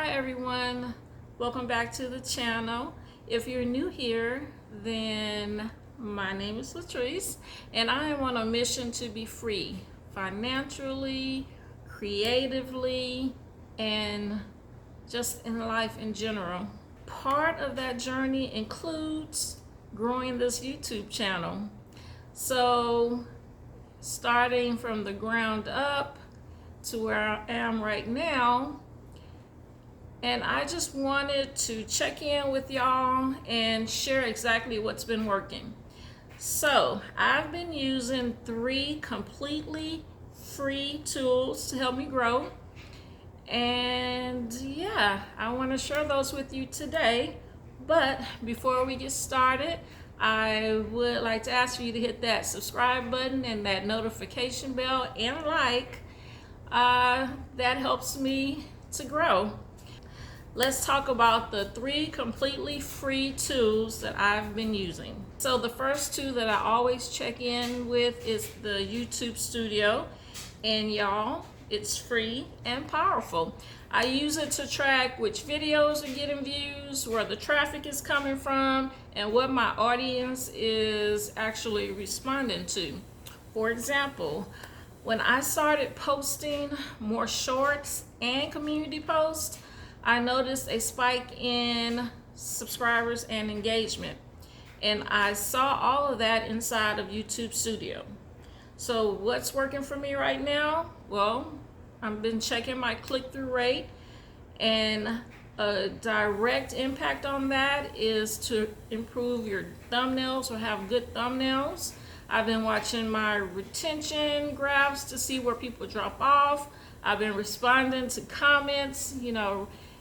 Hi everyone, welcome back to the channel. If you're new here, then my name is Latrice and I am on a mission to be free financially, creatively, and just in life in general. Part of that journey includes growing this YouTube channel. So starting from the ground up to where I am right now, and I just wanted to check in with y'all and share exactly what's been working. So I've been using 3 completely free tools to help me grow. And yeah, I want to share those with you today. But before we get started, I would like to ask you to hit that subscribe button and that notification bell and like. That helps me to grow. Let's talk about the 3 completely free tools that I've been using. So the first 2 that I always check in with is the YouTube Studio. And y'all, it's free and powerful. I use it to track which videos are getting views, where the traffic is coming from, and what my audience is actually responding to. For example, when I started posting more shorts and community posts, I noticed a spike in subscribers and engagement. And I saw all of that inside of YouTube Studio. So what's working for me right now? Well, I've been checking my click-through rate, and a direct impact on that is to improve your thumbnails or have good thumbnails. I've been watching my retention graphs to see where people drop off. I've been responding to comments,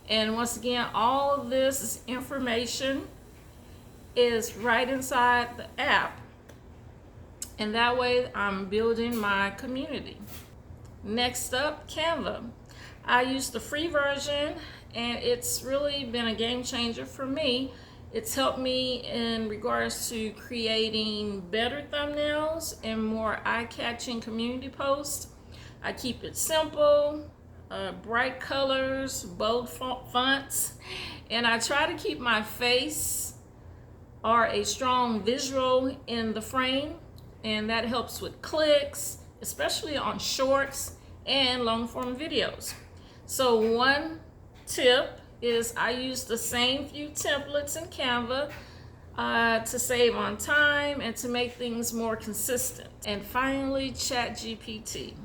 and once again, all of this information is right inside the app. And that way I'm building my community. Next up, Canva. I use the free version and it's really been a game changer for me. It's helped me in regards to creating better thumbnails and more eye-catching community posts. I keep it simple, bright colors, bold fonts, and I try to keep my face or a strong visual in the frame, and that helps with clicks, especially on shorts and long form videos. So one tip is I use the same few templates in Canva to save on time and to make things more consistent. And finally, ChatGPT.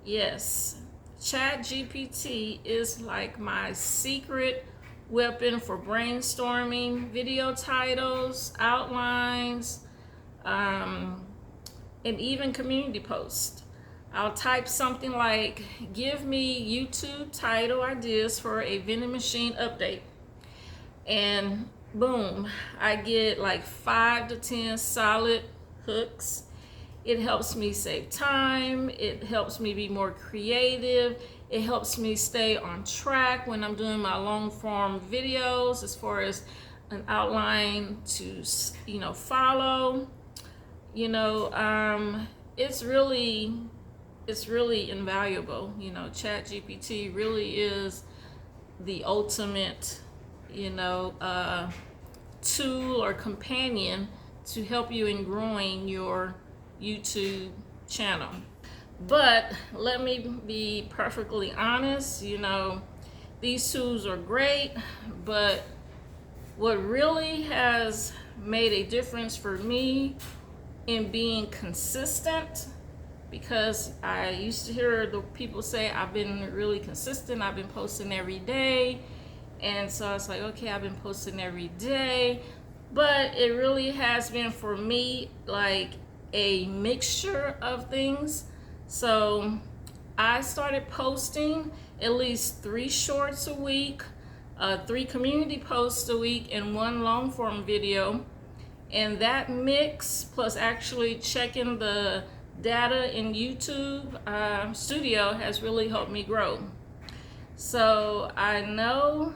Yes, ChatGPT is like my secret weapon for brainstorming video titles, outlines, and even community posts. I'll type something like, give me YouTube title ideas for a vending machine update. And boom, I get like 5 to 10 solid hooks. It helps me save time. It helps me be more creative. It helps me stay on track when I'm doing my long form videos as far as an outline to, follow. It's really invaluable. ChatGPT really is the ultimate, tool or companion to help you in growing your YouTube channel. But let me be perfectly honest, these tools are great, but what really has made a difference for me in being consistent, because I used to hear the people say I've been really consistent, I've been posting every day, and so I was like, okay, I've been posting every day, but it really has been for me like a mixture of things. So I started posting at least 3 shorts a week, 3 community posts a week, and 1 long form video. And that mix, plus actually checking the data in YouTube Studio, has really helped me grow. So I know,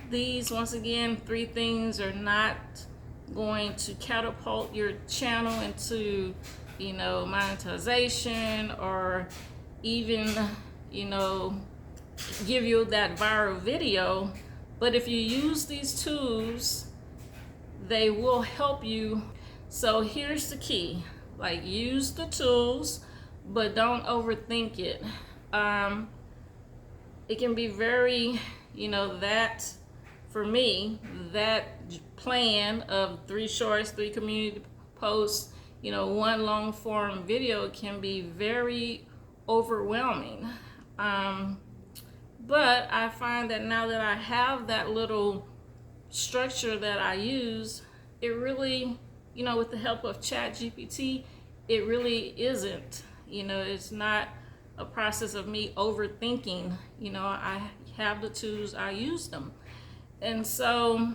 these, once again, 3 things are not going to catapult your channel into, monetization or even, you know, give you that viral video. But if you use these tools, they will help you. So here's the key, like, use the tools, but don't overthink it. It can be very, that, for me, that plan of 3 shorts, 3 community posts, 1 long form video can be very overwhelming. But I find that now that I have that little structure that I use, it really, with the help of ChatGPT, it really isn't. It's not a process of me overthinking. I have the tools, I use them. And so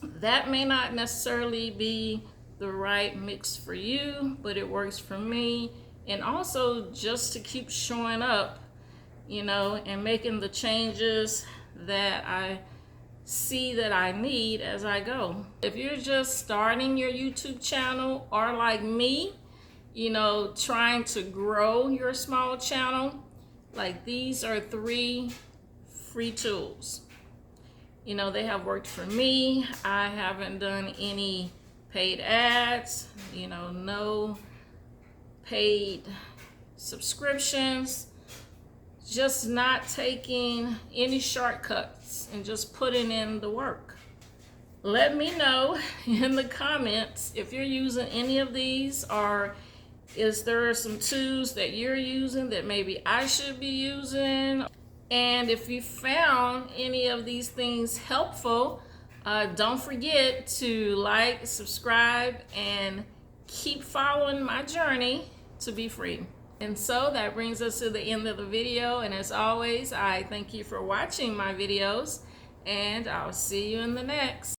that may not necessarily be the right mix for you, but it works for me. And also just to keep showing up, and making the changes that I see that I need as I go. If you're just starting your YouTube channel, or like me, trying to grow your small channel, like, these are 3 free tools. They have worked for me. I haven't done any paid ads, no paid subscriptions, just not taking any shortcuts and just putting in the work. Let me know in the comments if you're using any of these, or is there some tools that you're using that maybe I should be using. And if you found any of these things helpful, don't forget to like, subscribe, and keep following my journey to be free. And so that brings us to the end of the video. And as always, I thank you for watching my videos, and I'll see you in the next.